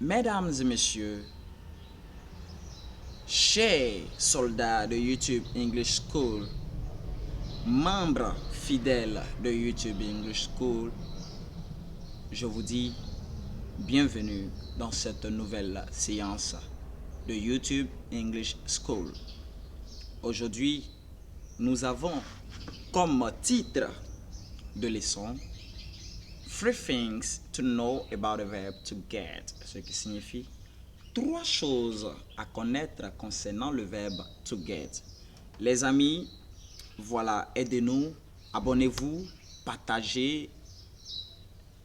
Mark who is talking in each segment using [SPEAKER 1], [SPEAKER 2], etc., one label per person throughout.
[SPEAKER 1] Mesdames et messieurs, chers soldats de YouTube English School, membres fidèles de YouTube English School, je vous dis bienvenue dans cette nouvelle séance de YouTube English School. Aujourd'hui, nous avons comme titre de leçon Three things to know about the verb to get, ce qui signifie trois choses à connaître concernant le verbe to get. Les amis, voilà, aidez-nous, abonnez-vous, partagez,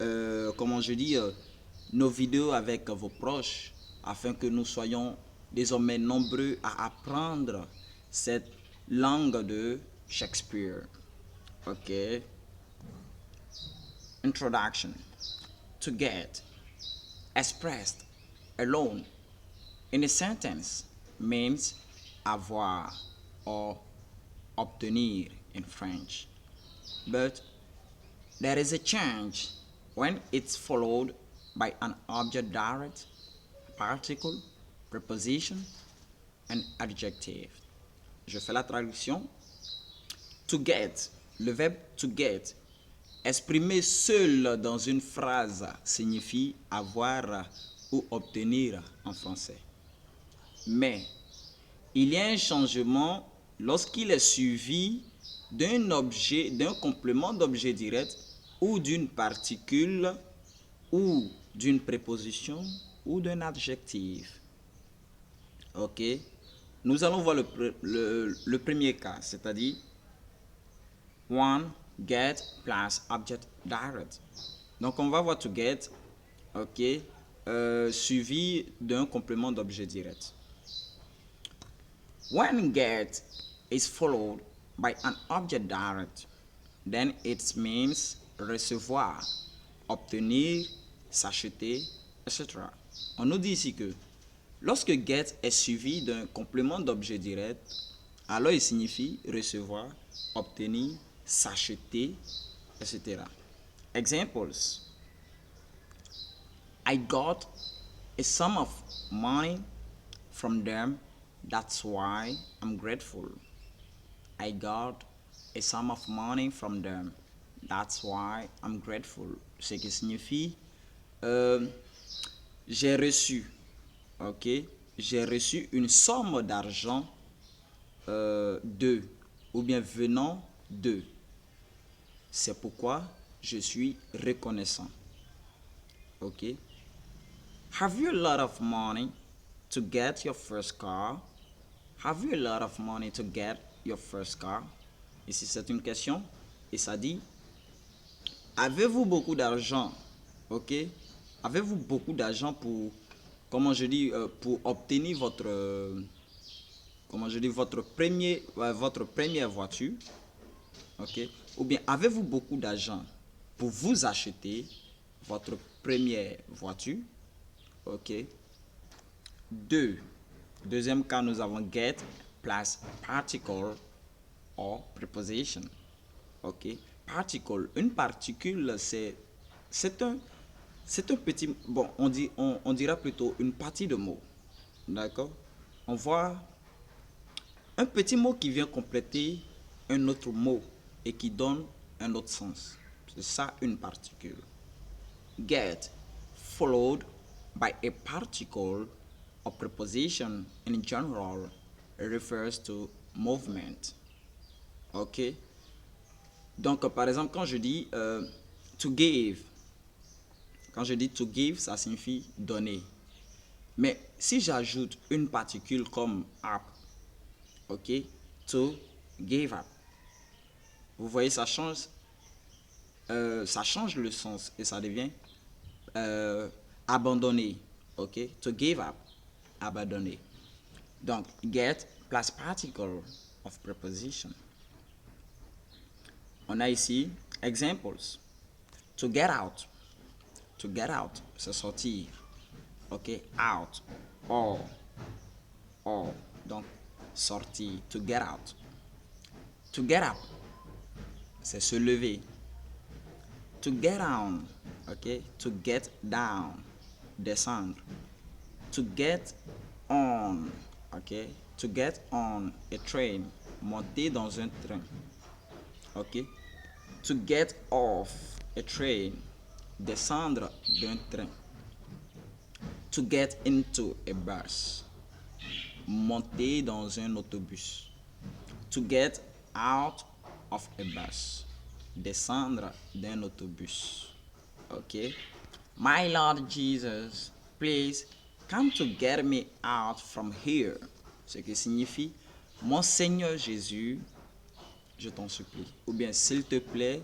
[SPEAKER 1] nos vidéos avec vos proches afin que nous soyons désormais nombreux à apprendre cette langue de Shakespeare. Ok. Introduction. To get, expressed alone in a sentence, means avoir or obtenir in French. But there is a change when it's followed by an object direct, particle, preposition, and adjective. Je fais la traduction. To get, le verbe to get, exprimé seul dans une phrase, signifie avoir ou obtenir en français. Mais il y a un changement lorsqu'il est suivi d'un objet, d'un complément d'objet direct ou d'une particule ou d'une préposition ou d'un adjectif. Ok. Nous allons voir le premier cas, c'est-à-dire one, get plus object direct. Donc on va voir to get, ok, suivi d'un complément d'objet direct. When get is followed by an object direct, then it means recevoir, obtenir, s'acheter, etc. On nous dit ici que lorsque get est suivi d'un complément d'objet direct, alors il signifie recevoir, obtenir, s'acheter, etc. Examples. I got a sum of money from them. That's why I'm grateful. I got a sum of money from them. That's why I'm grateful. Ce qui signifie j'ai reçu, ok, j'ai reçu une somme d'argent d'eux ou bien venant d'eux. C'est pourquoi je suis reconnaissant. Ok. Have you a lot of money to get your first car? Have you a lot of money to get your first car? Ici, c'est une question et ça dit avez-vous beaucoup d'argent? Ok? Avez-vous beaucoup d'argent pour, pour obtenir votre première voiture? Ok? Ou bien avez-vous beaucoup d'argent pour vous acheter votre première voiture? Ok? Deuxième cas, nous avons get plus particle or preposition. Ok? Particle, une particule, c'est un petit, bon, on dira plutôt une partie de mot. D'accord? On voit un petit mot qui vient compléter un autre mot et qui donne un autre sens. C'est ça une particule. Get followed by a particle or preposition in general refers to movement. Ok? Donc, par exemple, quand je dis to give, ça signifie donner. Mais si j'ajoute une particule comme up, ok, to give up, vous voyez, ça change le sens et ça devient abandonner, ok, to give up, abandonner. Donc, get plus particle of preposition. On a ici examples. To get out. To get out, c'est sortir. Ok, out. Or. Donc, sortir. To get out. To get up, c'est se lever. To get down. Ok, to get down. Descendre. To get on, ok? To get on a train, monter dans un train, ok? To get off a train, descendre d'un train. To get into a bus, monter dans un autobus. To get out of a bus, descendre d'un autobus. Ok? My Lord Jesus, please come to get me out from here. Ce qui signifie, mon Seigneur Jésus, je t'en supplie. Ou bien, s'il te plaît,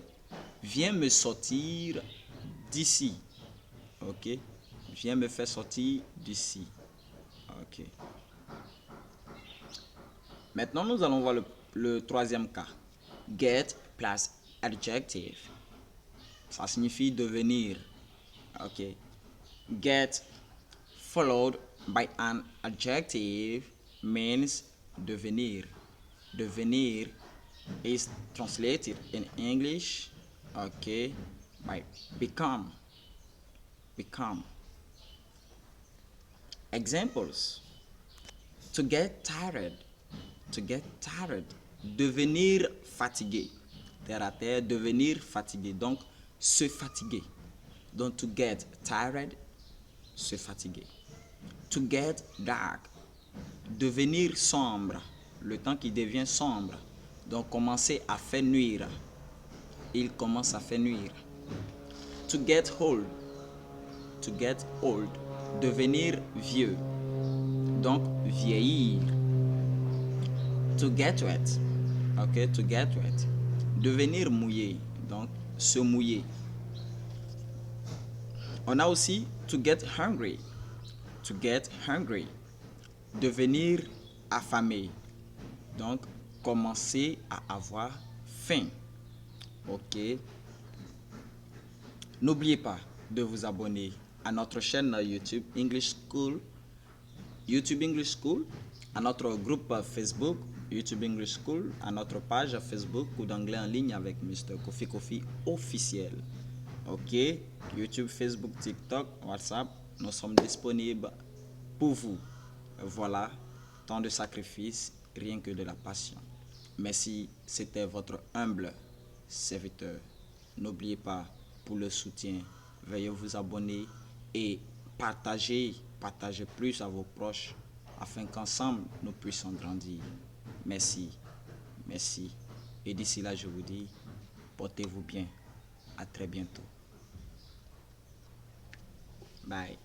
[SPEAKER 1] viens me sortir d'ici. Ok? Viens me faire sortir d'ici. Ok. Maintenant, nous allons voir le troisième cas. Get plus adjective. Ça signifie devenir. Ok. Get followed by an adjective means devenir. Devenir is translated in English, okay, by become. Become. Examples. To get tired. To get tired. Devenir fatigué. Terre à terre, devenir fatigué. Donc, se fatiguer. Donc, to get tired, se fatiguer. To get dark. Devenir sombre. Le temps qui devient sombre. Donc, commencer à faire nuire. Il commence à faire nuire. To get old. To get old. Devenir vieux. Donc, vieillir. To get wet. Ok, to get wet. Devenir mouillé. Donc, se mouiller. On a aussi to get hungry. To get hungry. Devenir affamé. Donc, commencer à avoir faim. Ok. N'oubliez pas de vous abonner à notre chaîne YouTube English School. YouTube English School, à notre groupe Facebook YouTube English School, à notre page Facebook Cours d'anglais en ligne avec Mr. Kofi Kofi officiel. Ok, YouTube, Facebook, TikTok, WhatsApp, nous sommes disponibles pour vous. Voilà, tant de sacrifices, rien que de la passion. Merci, c'était votre humble serviteur. N'oubliez pas, pour le soutien, veuillez vous abonner et partagez plus à vos proches afin qu'ensemble nous puissions grandir. Merci, merci. Et d'ici là, je vous dis, portez-vous bien. À très bientôt. Bye.